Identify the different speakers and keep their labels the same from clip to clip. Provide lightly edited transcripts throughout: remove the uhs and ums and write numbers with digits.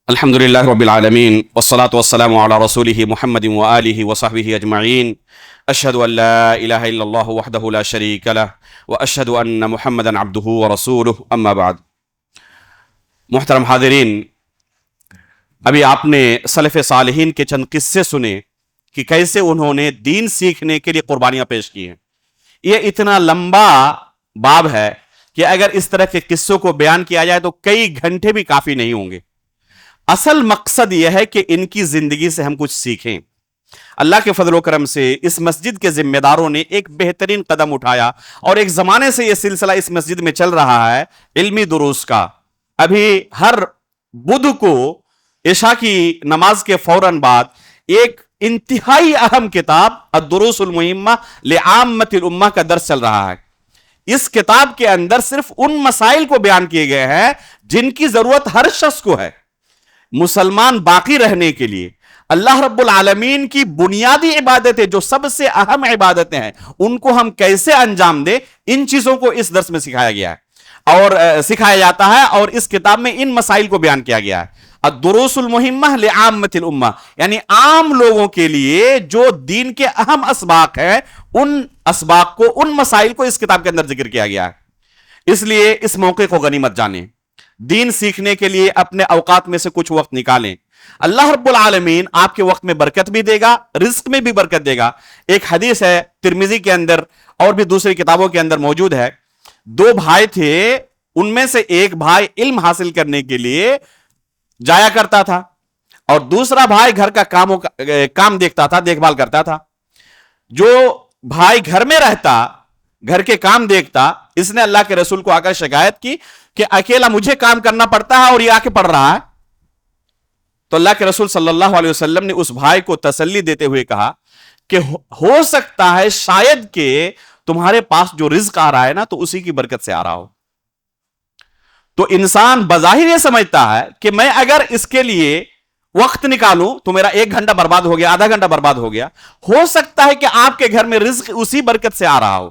Speaker 1: الحمد لله رب العالمين والصلاة والسلام على رسوله محمد وآله وصحبه أجمعين. أشهد أن لا إله إلا الله وحده لا شريك له وأشهد أن محمدا عبده ورسوله أما بعد. محترم حاضرین، ابھی آپ نے سلف صالحین کے چند قصے سنے کہ کیسے انہوں نے دین سیکھنے کے لیے قربانیاں پیش کی ہیں. یہ اتنا لمبا باب ہے کہ اگر اس طرح کے قصوں کو بیان کیا جائے تو کئی گھنٹے بھی کافی نہیں ہوں گے. اصل مقصد یہ ہے کہ ان کی زندگی سے ہم کچھ سیکھیں. اللہ کے فضل و کرم سے اس مسجد کے ذمہ داروں نے ایک بہترین قدم اٹھایا اور ایک زمانے سے یہ سلسلہ اس مسجد میں چل رہا ہے علمی دروس کا. ابھی ہر بدھ کو عشاء کی نماز کے فوراً بعد ایک انتہائی اہم کتاب الدروس المہمہ لعامۃ الامہ کا درس چل رہا ہے. اس کتاب کے اندر صرف ان مسائل کو بیان کیے گئے ہیں جن کی ضرورت ہر شخص کو ہے. مسلمان باقی رہنے کے لیے اللہ رب العالمین کی بنیادی عبادتیں جو سب سے اہم عبادتیں ہیں ان کو ہم کیسے انجام دیں، ان چیزوں کو اس درس میں سکھایا گیا ہے اور سکھایا جاتا ہے. اور اس کتاب میں ان مسائل کو بیان کیا گیا ہے. الدروس المہمہ لعامۃ الامہ، یعنی عام لوگوں کے لیے جو دین کے اہم اسباق ہیں ان اسباق کو، ان مسائل کو اس کتاب کے اندر ذکر کیا گیا ہے. اس لیے اس موقع کو غنیمت جانیں، دین سیکھنے کے لیے اپنے اوقات میں سے کچھ وقت نکالیں. اللہ رب العالمین آپ کے وقت میں برکت بھی دے گا، رزق میں بھی برکت دے گا. ایک حدیث ہے ترمذی کے اندر اور بھی دوسری کتابوں کے اندر موجود ہے. دو بھائی تھے، ان میں سے ایک بھائی علم حاصل کرنے کے لیے جایا کرتا تھا اور دوسرا بھائی گھر کا کام دیکھتا تھا، دیکھ بھال کرتا تھا. جو بھائی گھر میں رہتا، گھر کے کام دیکھتا، اس نے اللہ کے رسول کو آ کر شکایت کی کہ اکیلا مجھے کام کرنا پڑتا ہے اور یہ آ کے پڑھ رہا ہے. تو اللہ کے رسول صلی اللہ علیہ وسلم نے اس بھائی کو تسلی دیتے ہوئے کہا کہ ہو سکتا ہے شاید کہ تمہارے پاس جو رزق آ رہا ہے نا تو اسی کی برکت سے آ رہا ہو. تو انسان بظاہر یہ سمجھتا ہے کہ میں اگر اس کے لیے وقت نکالوں تو میرا 1 گھنٹہ برباد ہو گیا، آدھا گھنٹہ برباد ہو گیا. ہو سکتا ہے کہ آپ کے گھر میں رزق اسی برکت سے آ رہا ہو.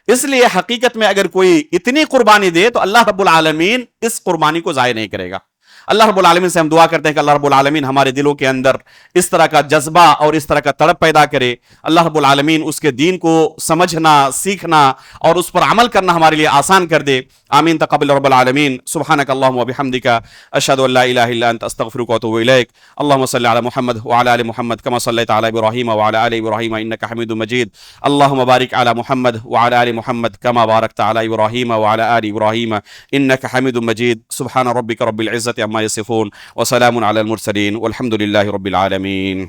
Speaker 1: اس لیے حقیقت میں اگر کوئی اتنی قربانی دے تو اللہ رب العالمین اس قربانی کو ضائع نہیں کرے گا. اللہ رب العالمین سے ہم دعا کرتے ہیں کہ اللہ رب العالمین ہمارے دلوں کے اندر اس طرح کا جذبہ اور اس طرح کا تڑپ پیدا کرے. اللہ رب العالمین اس کے دین کو سمجھنا، سیکھنا اور اس پر عمل کرنا ہمارے لیے آسان کر دے. آمین تقبل رب العالمین. سبحانک اللہم و بحمدک، اشہد ان لا الہ الا انت، استغفرک و اتوب الیک. اللہم صلی علی محمد وعلی آل محمد کما صلیت علی ابراہیم وعلی آل ابراہیم انک حمید مجید. اللہم بارک علی محمد وعلی آل محمد کما بارکت علی ابراہیم وعلی آل ابراہیم انک حمید مجید. سبحان ربک رب العزت عما یصفون وسلام علی المرسلین والحمد للہ رب العالمین.